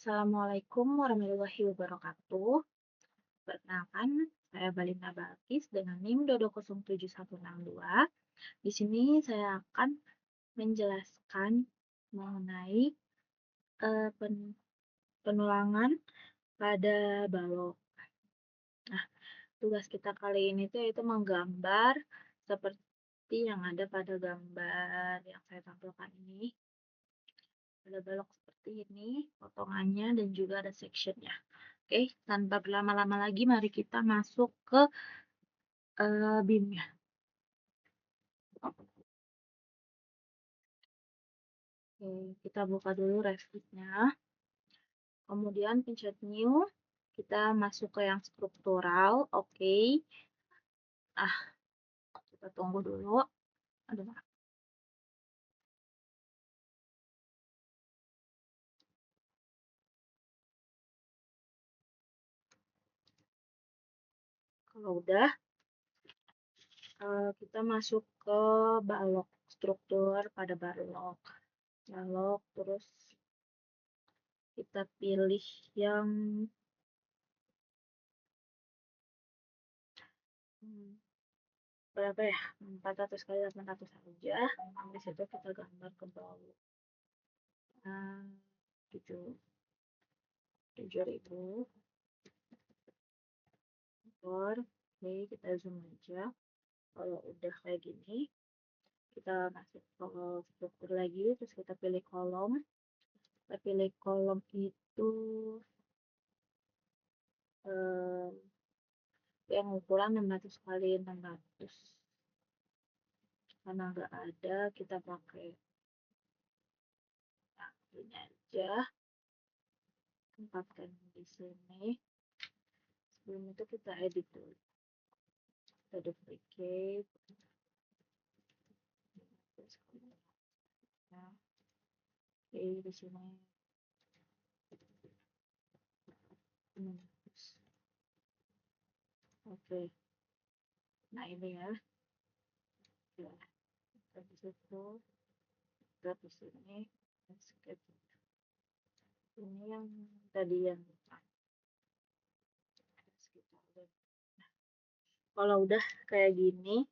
Assalamualaikum warahmatullahi wabarakatuh. Perkenalkan, saya Balinda Balkis dengan NIM Dodo071162. Di sini saya akan menjelaskan mengenai penulangan pada balok. Nah, tugas kita kali ini tuh yaitu menggambar seperti yang ada pada gambar yang saya tampilkan ini. Ada balok seperti ini, potongannya dan juga ada sectionnya. Oke, tanpa berlama-lama lagi, mari kita masuk ke BIM-nya. Oke, kita buka dulu Revit-nya. Kemudian pencet New. Kita masuk ke yang struktural. Oke. Kita tunggu dulu. Aduh. Kalau udah, kita masuk ke balok. Struktur pada balok. Balok, terus kita pilih yang berapa ya? 400 kali 800 saja. Habis itu kita gambar ke bawah. 7.000. Oke, kita zoom aja. Kalau udah kayak gini, kita masuk ke struktur lagi, terus kita pilih kolom. Kita pilih kolom itu yang ukuran 600 kali 600. Karena nggak ada, kita pakai ini aja. Tempatkan di sini. Sebelum itu kita edit dulu. Kita duplicate. Oke, di sini. Oke. Nah, ini ya. Habis itu kita di sini sketch. Ini yang tadi yang kalau udah kayak gini,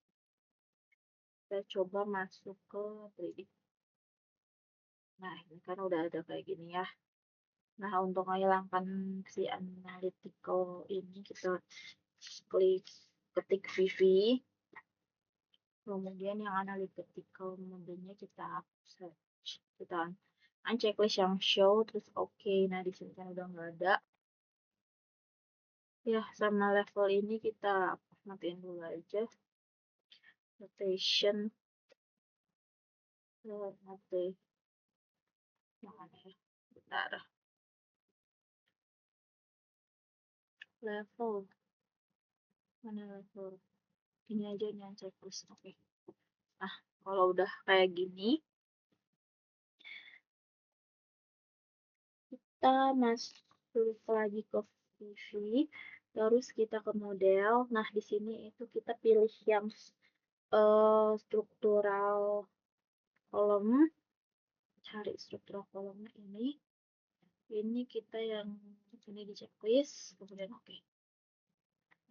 kita coba masuk ke 3D. Nah, ini kan udah ada kayak gini ya. Nah, untuk menghilangkan si analytical ini, kita klik ketik VV. Kemudian yang analytical modenya kita search. Kita checklist yang show, terus oke. Nah, di sini kan udah nggak ada. Ya, sama level ini kita matiin dulu aja. Rotation. Mati. Mana ya? Bentar. Level. Mana level? Ini aja yang checklist. Oke. Nah, kalau udah kayak gini, kita masuk lagi ke VV, terus kita ke model. Nah, di sini itu kita pilih yang struktural kolom. Cari struktural kolomnya ini. Ini kita yang ini di checklist, kemudian oke.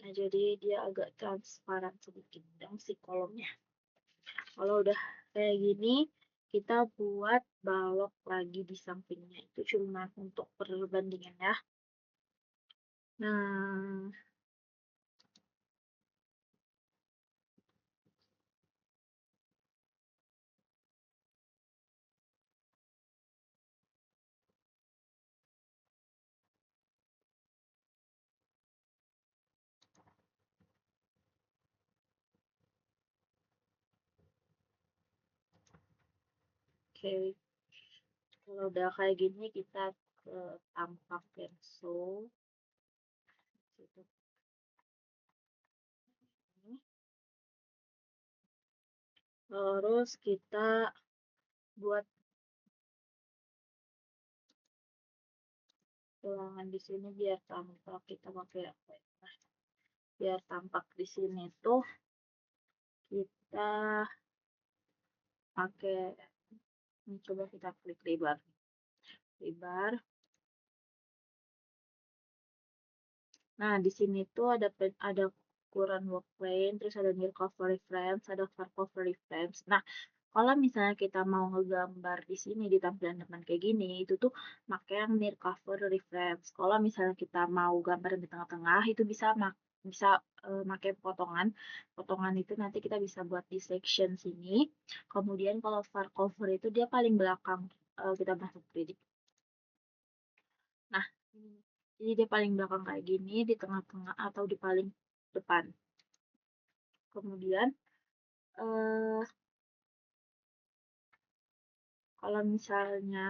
Nah, jadi dia agak transparan sedikit yang si kolomnya. Kalau udah kayak gini, kita buat balok lagi di sampingnya. Itu cuma untuk perbandingan ya. Nah, oke. Kalau udah kayak gini, kita ke tampak yang show. Terus kita buat ulangan di sini biar tampak. Kita pakai apa ya? Biar tampak di sini tuh kita pakai, coba kita klik lebar. Nah, di sini tuh ada ukuran work plane, terus ada near cover reference, ada far cover reference. Nah, kalau misalnya kita mau ngegambar di sini di tampilan depan kayak gini, itu tuh pakai yang near cover reference. Kalau misalnya kita mau gambar di tengah-tengah, itu bisa pakai potongan. Potongan itu nanti kita bisa buat di section sini. Kemudian kalau far cover itu dia paling belakang kita masuk grid. Nah, jadi dia paling belakang kayak gini, di tengah-tengah atau di paling depan. Kemudian, eh, kalau misalnya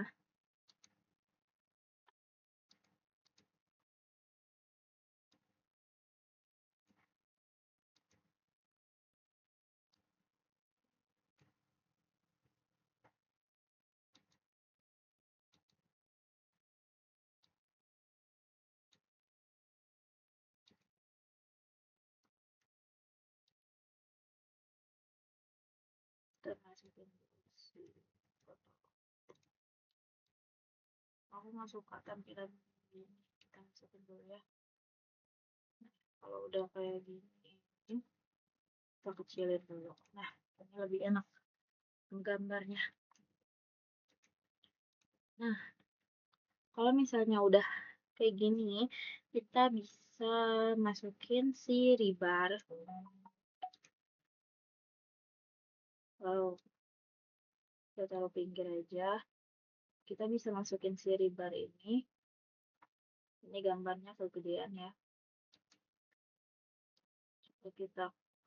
kita masukin dulu si foto. Aku nggak suka tampilan ini. Kita masukin dulu ya. Kalau udah kayak gini, kita kecilin dulu. Nah, ini lebih enak menggambarnya. Nah, kalau misalnya udah kayak gini, kita bisa masukin si rebar. Lalu kita taruh pinggir aja. Kita bisa masukin si rebar ini. Ini gambarnya kegedean ya. Coba kita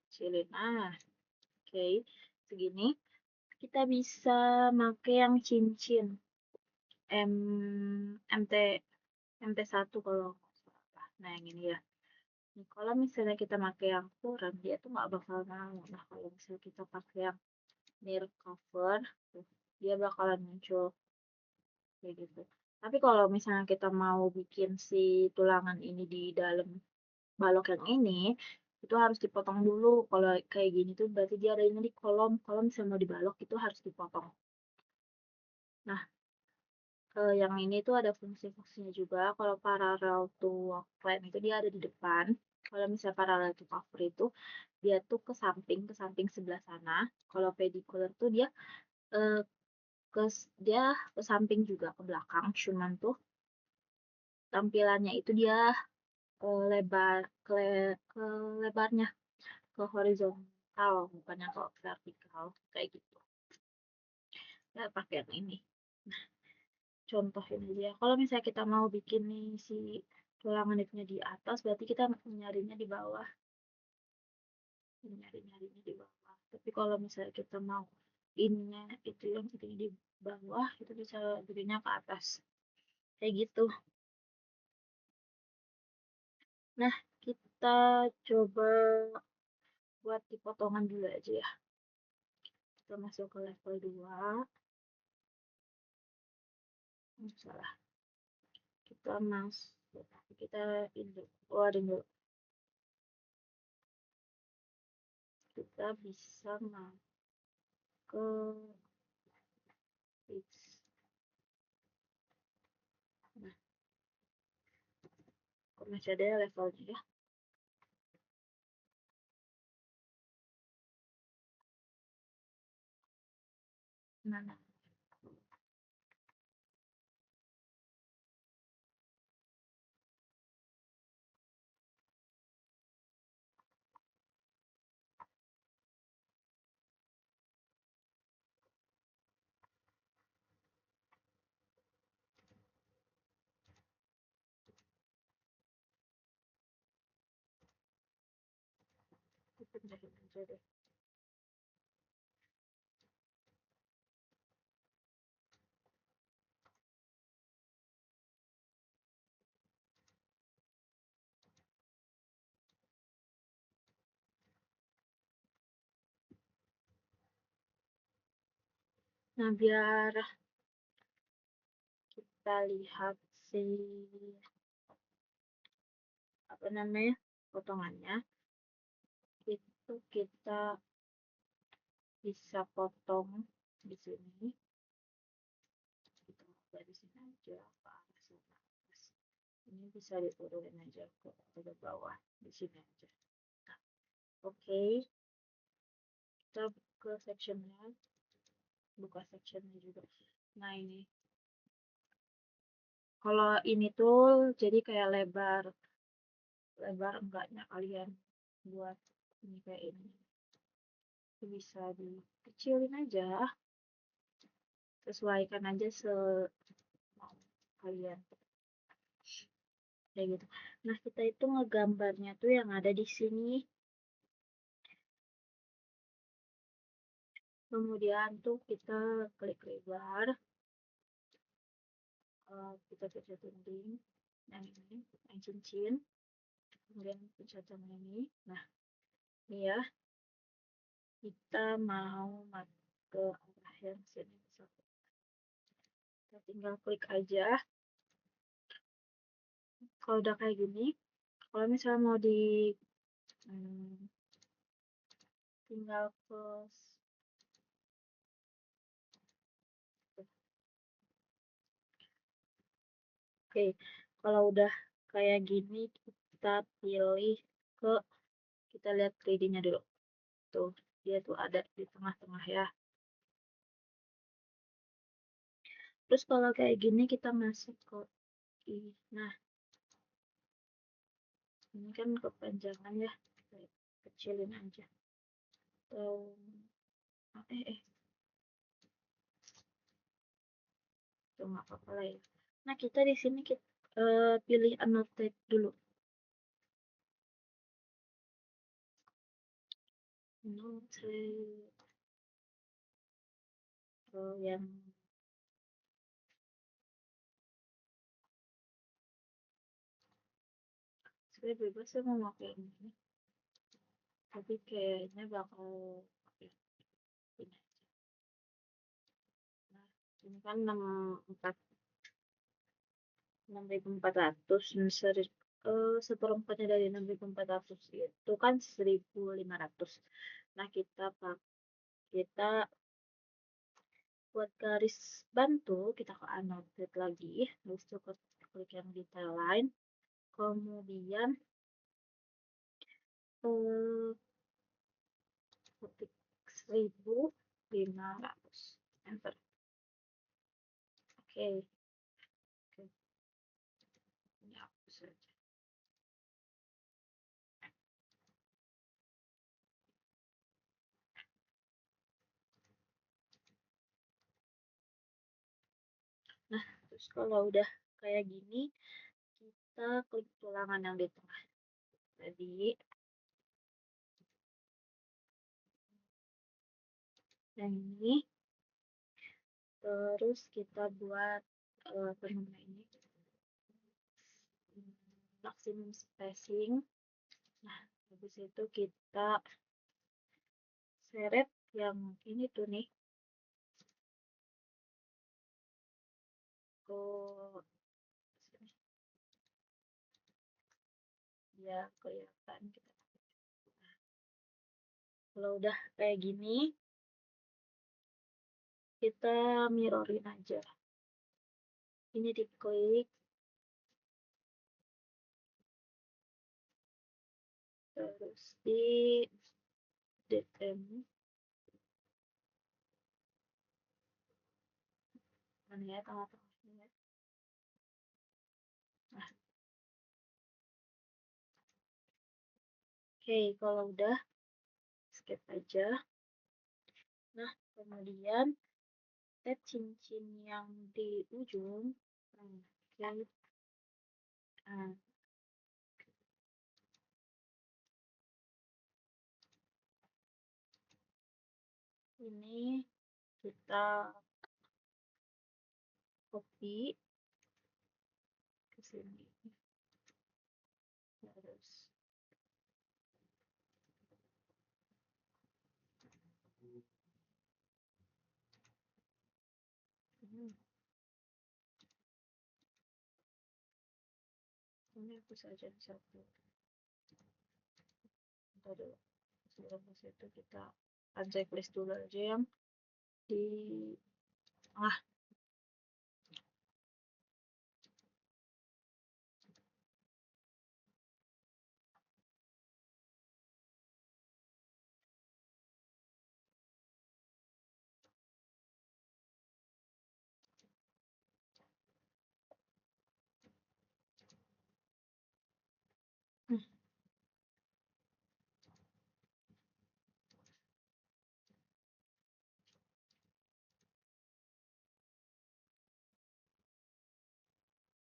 kecilin. Ah, oke. Segini. Kita bisa pakai yang cincin. MT MT1 kalau nggak salah. Nah, yang ini ya. Nah, kalau misalnya kita pakai yang kurang, dia tuh nggak bakal mau. Nah, kalau misalnya kita pakai yang near cover, dia bakalan muncul kayak gitu. Tapi kalau misalnya kita mau bikin si tulangan ini di dalam balok yang ini, itu harus dipotong dulu. Kalau kayak gini tuh berarti dia ada ini di kolom. Kalau misalnya mau dibalok itu harus dipotong. Nah, yang ini tuh ada fungsi-fungsinya juga. Kalau parallel to plane itu dia ada di depan. Kalau misalnya parallel to cover itu dia tuh ke samping sebelah sana. Kalau perpendicular tuh eh, ke dia ke samping juga ke belakang. Cuman tuh tampilannya itu dia lebar ke lebarnya ke horizontal bukannya ke vertikal kayak gitu. Ya pakai yang ini. Contohin aja ya. Kalau misalnya kita mau bikin nih si tulangan itunya di atas, berarti kita nyarinya di bawah. Nyari-nyarinya di bawah. Tapi kalau misalnya kita mau ininya itu yang itunya di bawah, itu bisa bikinnya ke atas. Kayak gitu. Nah, kita coba buat di potongan dulu aja ya. Kita masuk ke level 2. Salah. Kita masuk. Kita ini keluarin dulu. Kita bisa masuk ke fix. Nah, kok masih ada ya levelnya ya. Nah, kita pindahin aja deh. Nah, biar kita lihat si apa namanya potongannya, itu kita bisa potong di sini. Kita dari sini aja ke arah sana. ini bisa diturunin aja ke bawah di sini aja. Nah, oke, kita ke sectionnya, buka sectionnya juga. Nah ini, kalau ini tuh jadi kayak lebar enggaknya kalian buat ini kayak ini, itu bisa dikecilin aja, sesuaikan aja semau kalian kayak gitu. Nah kita itu ngegambarnya tuh yang ada di sini, kemudian tuh kita klik lebar, kita pencet dinding yang ini, yang cincin, kemudian pencet yang ini. Nah ini ya, kita mau ke arah yang sini, kita tinggal klik aja. Kalau udah kayak gini, kalau misalnya mau tinggal ke oke, kalau udah kayak gini kita pilih ke, kita lihat 3D-nya dulu. Tuh, dia tuh ada di tengah-tengah ya. Terus kalau kayak gini kita masuk ke ini. Nah, ini kan kepanjangan ya. Kita kecilin aja. Tuh nggak apa-apa lah ya. Nah, kita di sini kita pilih annotate dulu. Annotate. Yang sebenarnya bebas ya mau pakai ini, tapi kayaknya bakal pakai ini aja. Nah, ini kan 6.400, seperempatnya dari 6.400 itu kan 1.500. Nah kita buat garis bantu, kita ke annotate lagi, habis itu klik yang detail line, kemudian ketik 1.500, enter. Oke, ini hapus saja. Nah, terus kalau udah kayak gini, kita klik tulangan yang di tengah tadi, yang ini, terus kita buat pengguna ini maksimum spacing. Nah, habis itu kita seret yang ini tuh nih ke sini, biar kelihatan kita. Kalau udah kayak gini, kita mirrorin aja. Ini diklik, terus di DM, mana ya tengah-tengahnya ya. Nah, oke, kalau udah skip aja. Nah, kemudian tab cincin yang di ujung. Nah, ini kita copy ke sini. Terus ini aku saja satu. Kita dulu. Sebelum ke situ kita checklist dulu aja yang di tengah.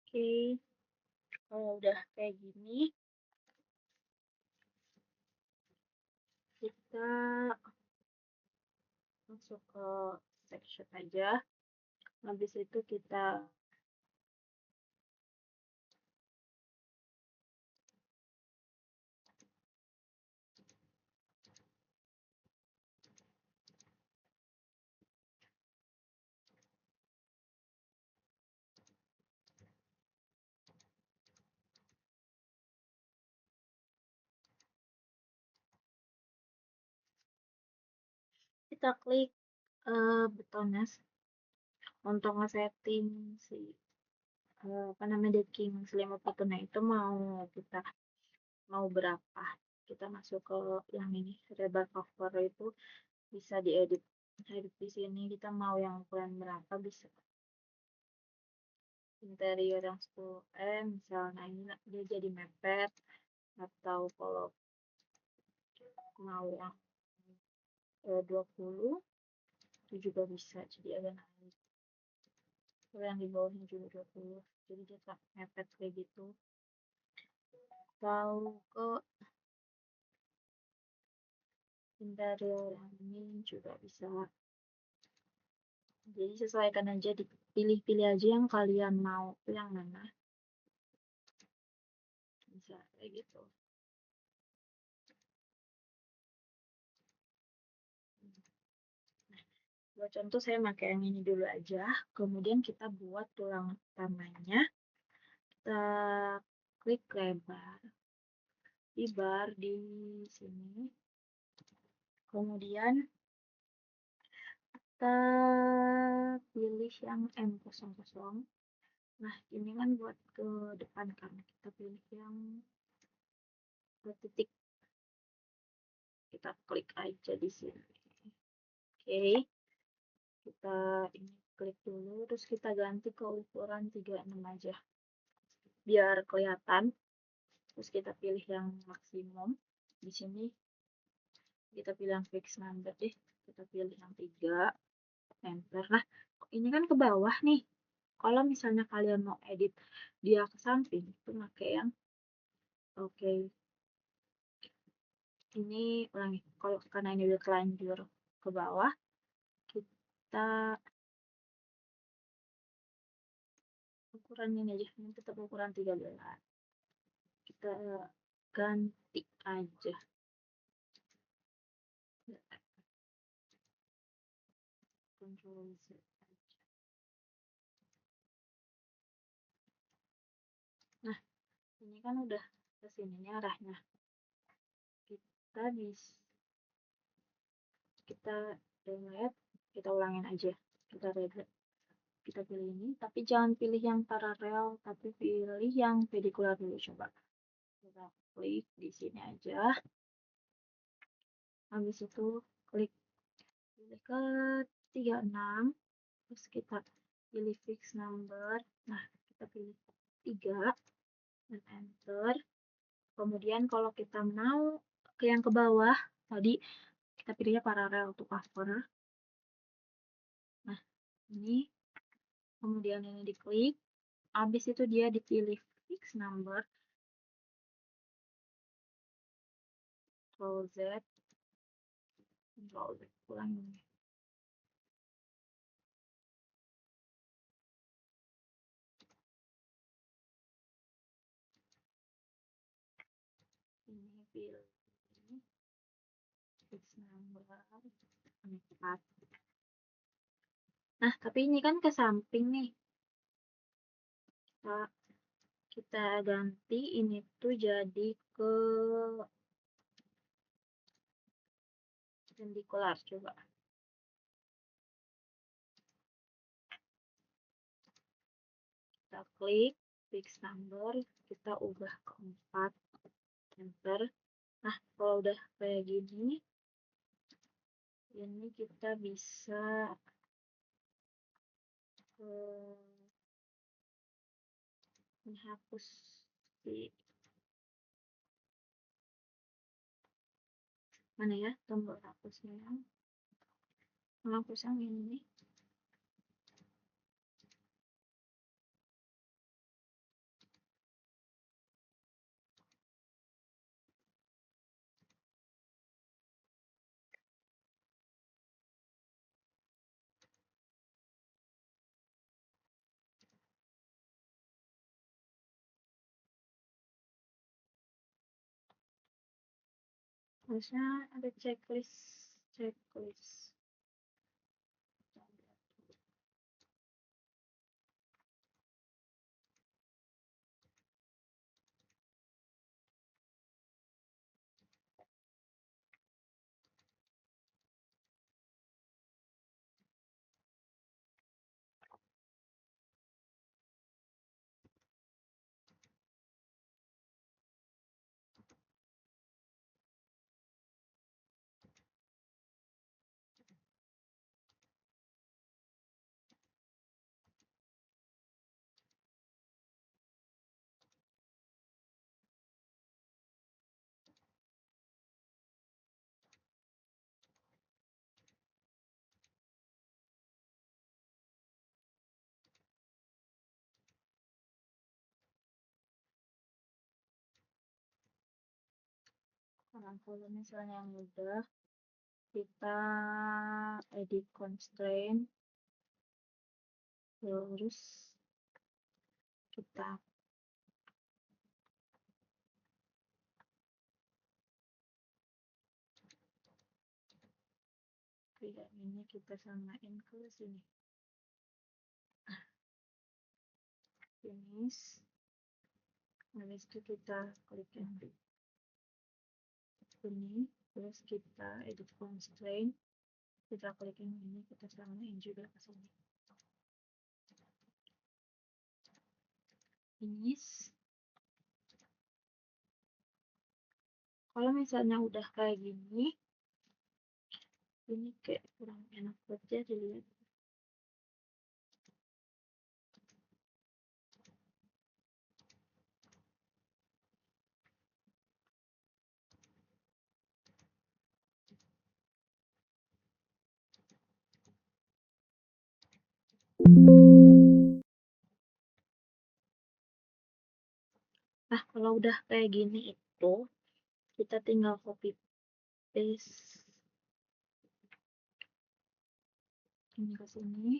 Oke, kalau udah kayak gini, kita masuk ke section aja. Habis itu kita klik butonnya untuk nge-setting si apa namanya decking selimut buttonnya itu kita mau berapa. Kita masuk ke yang ini lebar cover itu bisa diedit. Edit di sini kita mau yang ukuran berapa bisa. Interior yang 10 misalnya ini dia jadi mepet, atau kalau mau yang 20 itu juga bisa, jadi agak naik. Kalau yang di bawahnya juga 20, jadi dia tak mepet kayak gitu. Atau ke interior yang ini juga bisa. Jadi sesuaikan aja, dipilih-pilih aja yang kalian mau yang mana. Bisa kayak gitu. Buat contoh saya pakai yang ini dulu aja. Kemudian kita buat tulang utamanya. Kita klik lebar di bar di sini. Kemudian kita pilih yang M00. Nah, ini kan buat ke depan kan. Kita pilih yang titik. Kita klik aja di sini. Oke. Kita ini klik dulu, terus kita ganti ke ukuran 36 aja. Biar kelihatan. Terus kita pilih yang maksimum. Di sini kita pilih yang fix number deh. Kita pilih yang 3. Enter. Nah, ini kan ke bawah nih. Kalau misalnya kalian mau edit dia ke samping, itu pakai yang oke. Ini ulangi. Kalau karena ini udah terlanjur ke bawah, kita ukuran ini aja. Ini tetap ukuran 13. Kita ganti aja. Control Z aja. Nah, ini kan udah ke sini arahnya. Kita bisa kita delete, kita ulangin aja. Kita delete. Kita pilih ini, tapi jangan pilih yang paralel, tapi pilih yang perpendicular dulu coba. Kita klik di sini aja. Habis itu klik pilih ke 36, terus kita pilih fix number. Nah, kita pilih 3 dan enter. Kemudian kalau kita mau ke yang ke bawah, tadi kita pilihnya paralel untuk cover. Nah, ini kemudian ini diklik. Habis itu dia dipilih fix number. Ctrl Z. Ctrl Z. Ulang ini. Ini pilih fix number 4. Nah, tapi ini kan ke samping nih. Kita ganti ini tuh jadi ke perpendicular coba. Kita klik fix number, kita ubah ke 4, enter. Nah, kalau udah kayak gini, ini kita bisa menghapus di mana ya tombol hapusnya, menghapus yang ini. Harusnya ada checklist. Nah, kalau misalnya yang udah, kita edit constraint, terus kita ini kita samain ke sini, finish. Habis itu kita klik yang ini, terus kita edit constraint, kita klik yang ini, kita samain juga ke sini, finish. Kalau misalnya udah kayak gini, ini kayak kurang enak aja dilihat. Nah, kalau udah kayak gini itu, kita tinggal copy paste ini ke sini.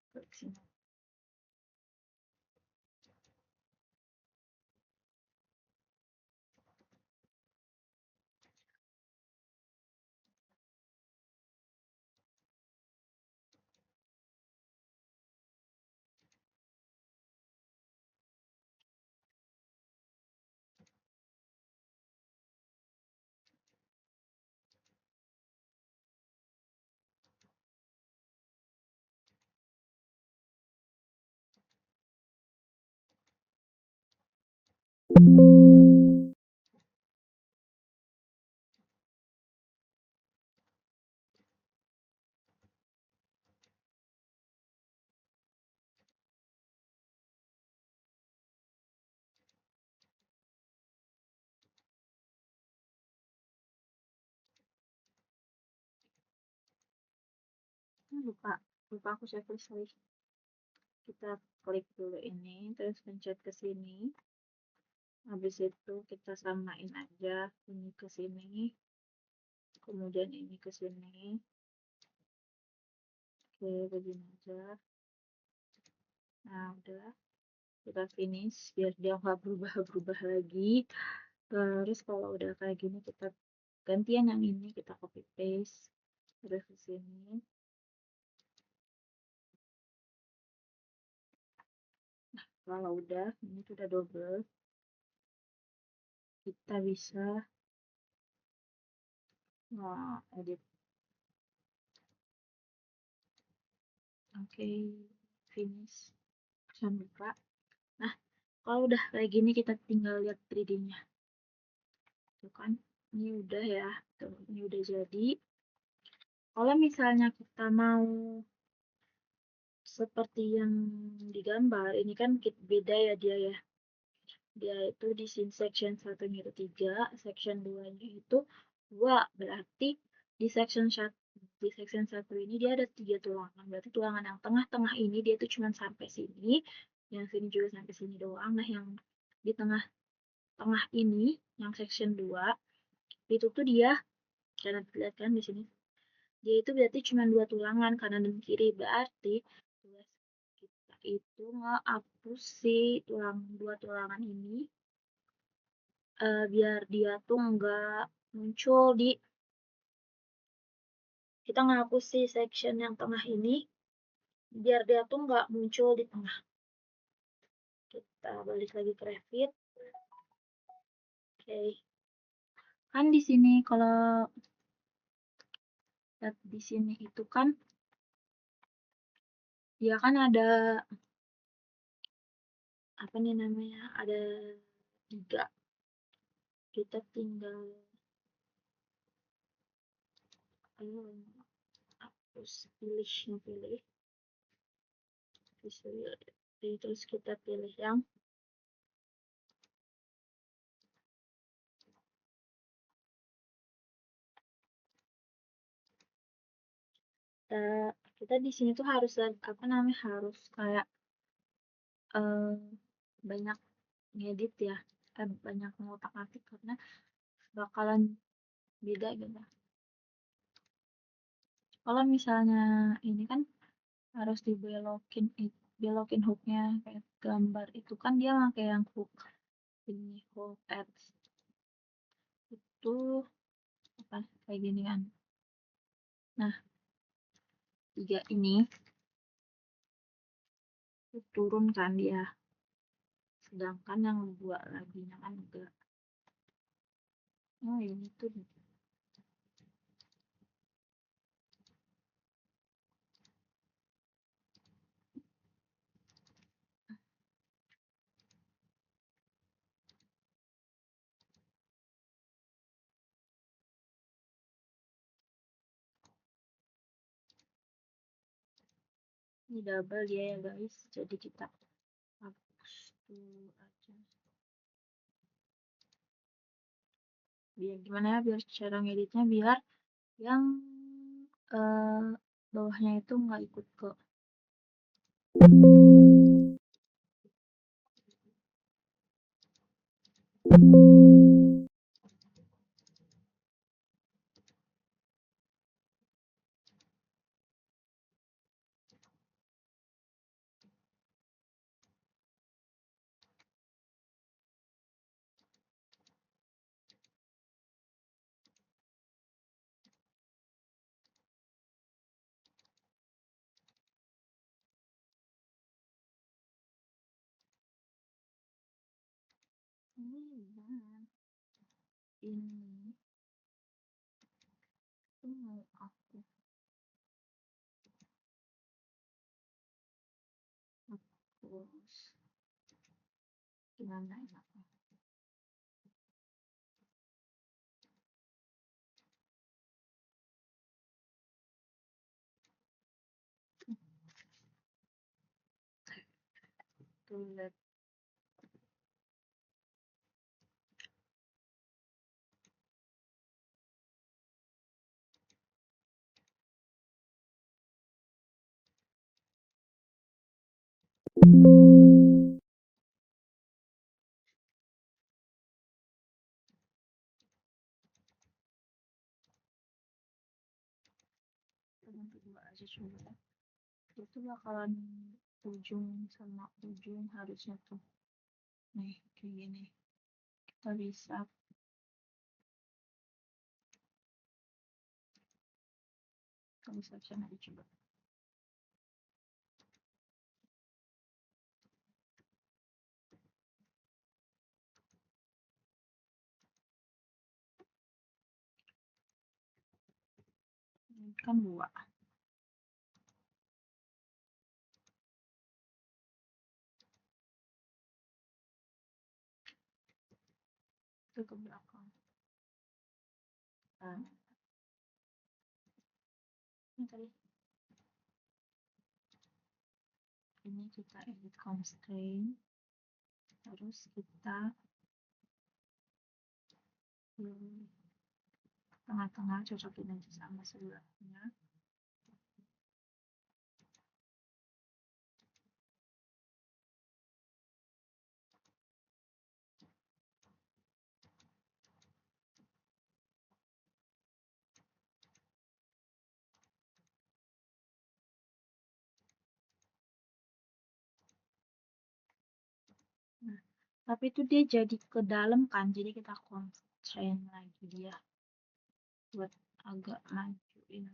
Ke sini. lupa aku checklist lagi. Kita klik dulu ini, terus pencet ke sini. Habis itu kita samain aja ini ke sini, kemudian ini ke sini. Oke, begini aja. Nah, udah kita finish biar dia nggak berubah-berubah lagi. Terus kalau udah kayak gini kita gantian yang ini, kita copy paste terus ke sini. Nah, kalau udah ini sudah double, kita bisa edit. Oke, finish. Jangan lupa. Nah, kalau udah kayak gini kita tinggal lihat 3D-nya. Tuh kan, ini udah ya. Tuh, ini udah jadi. Kalau misalnya kita mau seperti yang digambar, ini kan beda ya dia ya. Dia itu di sini section 1-nya itu 3, section 2-nya itu 2. Berarti di section 1 ini dia ada 3 tulangan. Berarti tulangan yang tengah-tengah ini dia itu cuma sampai sini, yang sini juga sampai sini doang. Nah, yang di tengah-tengah ini, yang section 2, itu tuh dia, karena dilihat kan di sini, dia itu berarti cuma 2 tulangan kanan dan kiri. Berarti tugas kita itu ngehapus si 2 tulangan ini, biar dia tuh nggak muncul di, kita ngehapus si section yang tengah ini biar dia tuh nggak muncul di tengah. Kita balik lagi ke Revit. Oke, kan di sini kalau lihat di sini itu kan dia kan ada apa nih namanya, ada 3. Kita tinggal hapus, pilih, terus kita pilih yang kita di sini tuh harus apa namanya, harus kayak banyak ngedit ya, banyak ngotak-atik karena bakalan beda gitu. Kalau misalnya ini kan harus belokin hooknya kayak gambar itu kan dia pakai yang hook ini, hook ads itu apa kayak gini kan. Nah, 3 ini turun kan dia, sedangkan yang 2 lagi kan enggak. Oh, ini tuh ini double dia ya guys, jadi kita hapus dulu aja biar gimana ya, biar cara ngeditnya biar yang bawahnya itu nggak ikut ke ini tuh mau aku hapus gimana enaknya. Tuh lihat teman kedua aja coba. itu bakalan ujung sama ujung harusnya tuh nih kayak gini. Kita bisa aja coba. Ini kan 2. Itu ke belakang. Nah, ini tadi. Ini kita edit constraint. Terus kita tengah-tengah cocokin aja sama sebelahnya. Nah, tapi itu dia jadi ke dalam kan, jadi kita constraint lagi dia buat agak majuin.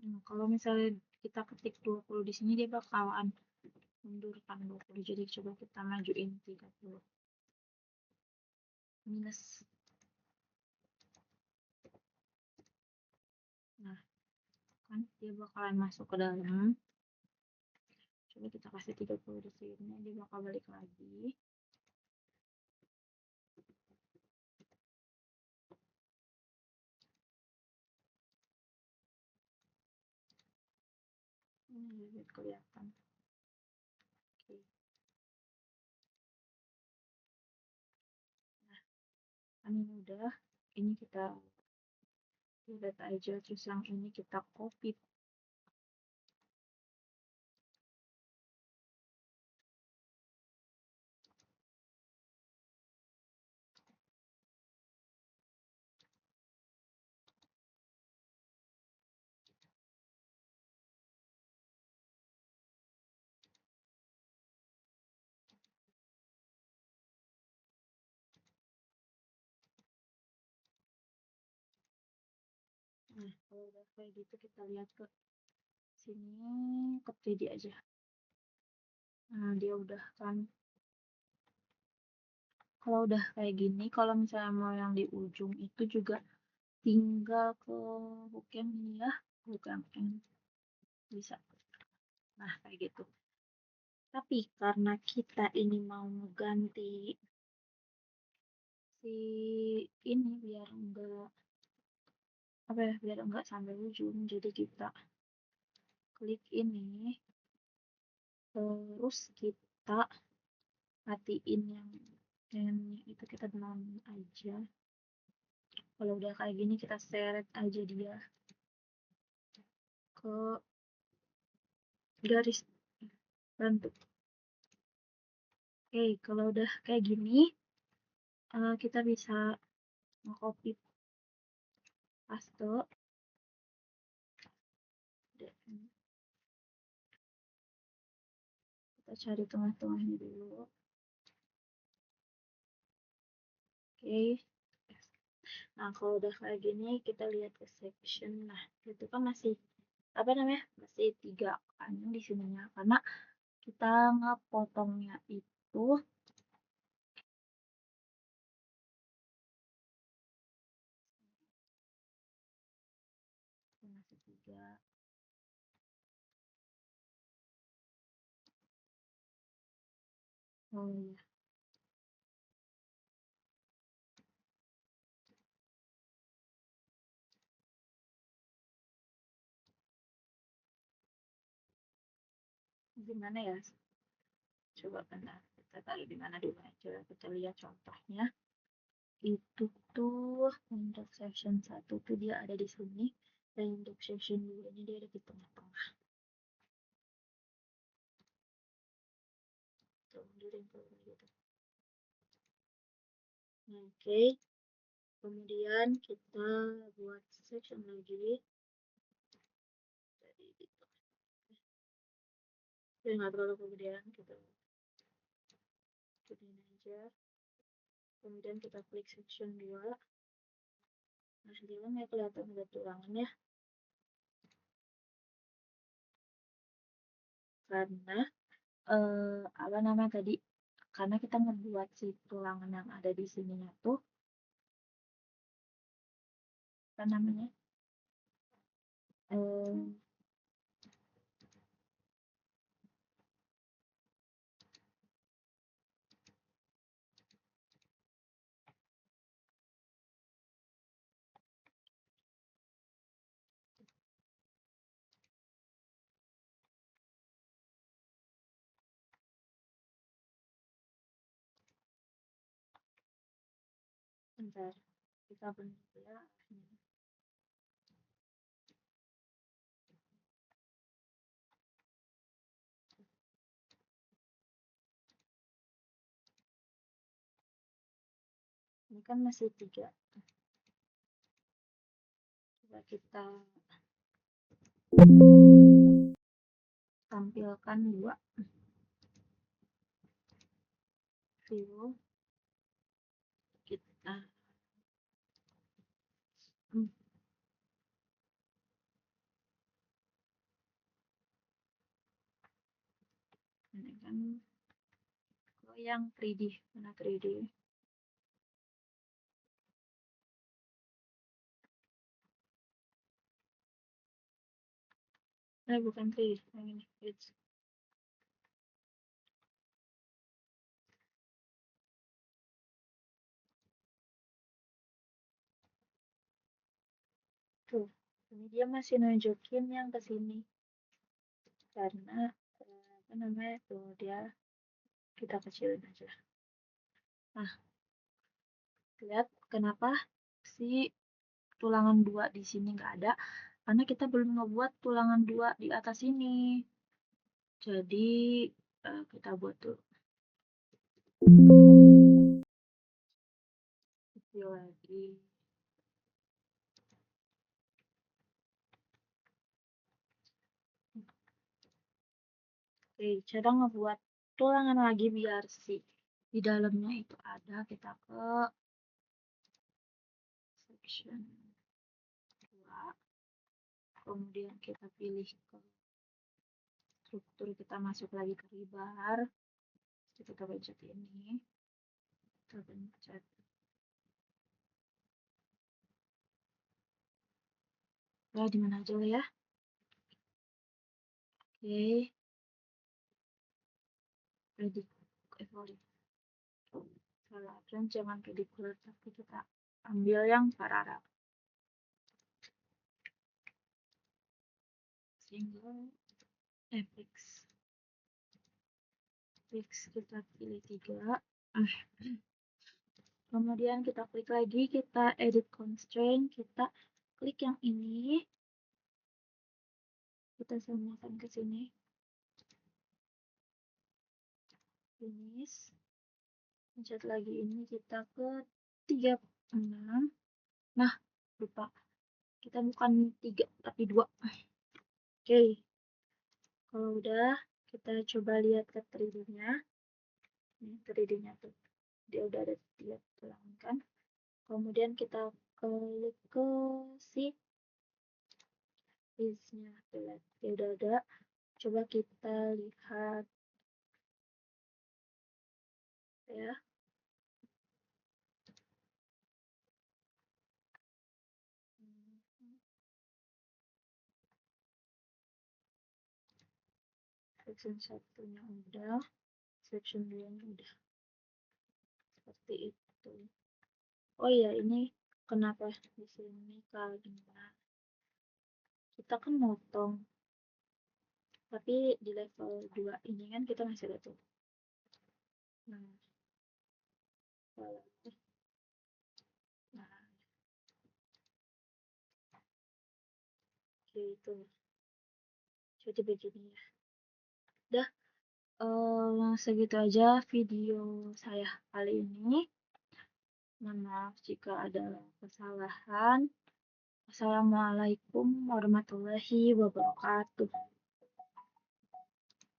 Nah, kalau misalnya kita ketik 20 di sini dia bakalan mundurkan 20. Jadi coba kita majuin 30. Minus. Nah, kan dia bakalan masuk ke dalam. Coba kita kasih 30 di sini, dia bakal balik lagi. Ini kelihatan. Oke. Nah, kan ini udah. Ini kita lihat aja, terus yang ini kita copy. Nah, kalau udah kayak gitu kita lihat ke sini, ke 3D aja. Nah, dia udah kan. Kalau udah kayak gini, kalau misalnya mau yang di ujung itu juga tinggal ke hook yang ini ya, hook yang ini bisa. Nah, kayak gitu. Tapi karena kita ini mau mengganti si ini biar enggak apa ya, biar enggak sampai ujung, jadi kita klik ini, terus kita matiin yang itu, kita tenangin aja. Kalau udah kayak gini kita seret aja dia ke garis bentuk. Oke, kalau udah kayak gini kita bisa nge-copy paste. Kita cari tengah-tengahnya dulu. Oke. Nah, kalau udah kayak gini kita lihat ke section. Nah, itu kan masih apa namanya? Masih 3 kan di sininya, karena kita ngepotongnya itu masih 3. Oh iya. Gimana ya? Coba bentar, kita taruh di mana dulu aja. Kita lihat contohnya. Itu tuh untuk section 1 tuh dia ada di sini. Dan untuk section 2 ini dia ada di tengah-tengah. Tuh, mundurin kalau gitu. Oke. Kemudian kita buat section lagi. Jadi gitu. Ya nggak terlalu kemudian kita ikutin aja. Kemudian kita klik section 2. Nah, sekarang ya kelihatan ada tulangannya. Karena apa namanya tadi? Karena kita ngebuat si tulangan yang ada di sininya tuh apa namanya? Eh, bentar, kita bentuk ya. Ini kan masih 3. Coba kita tampilkan 2 view kita. Ini kan yang 3D, mana 3D? Bukan 3D, yang ini. Tuh, ini dia masih nunjukin yang ke sini. Karena apa namanya tuh dia kita kecilin aja. Nah, lihat kenapa si tulangan 2 di sini nggak ada? Karena kita belum ngebuat tulangan 2 di atas ini. Jadi kita buat tuh video lagi. Oke, cara ngebuat tulangan lagi biar si di dalamnya itu ada, kita ke section 2. Kemudian kita pilih ke struktur, kita masuk lagi ke rebar. Kita pencet ini. Kita pencet ya di mana aja ya. Oke. Salah, dan jangan pedikular, tapi kita ambil yang paralel. Single fx. Fix kita pilih 3. Kemudian kita klik lagi, kita edit constraint, kita klik yang ini. Kita samakan ke sini. Finish. Pencet lagi ini, kita ke 36. Nah, lupa. Kita bukan 3, tapi 2. Oke. Kalau udah, kita coba lihat ke 3D-nya. Ini 3D-nya tuh. Dia udah ada 3 tulangan kan. Kemudian kita klik ke si face-nya. Dia udah ada. Coba kita lihat ya. Section 1-nya udah, section 2-nya udah. Seperti itu. Oh iya, ini kenapa di sini karena kita kan motong Tapi di level 2 ini kan kita masih ada tuh. Nah, nah gitu. Jadi begini ya. Udah, segitu aja video saya kali ini. Mohon maaf jika ada kesalahan. Wassalamualaikum warahmatullahi wabarakatuh.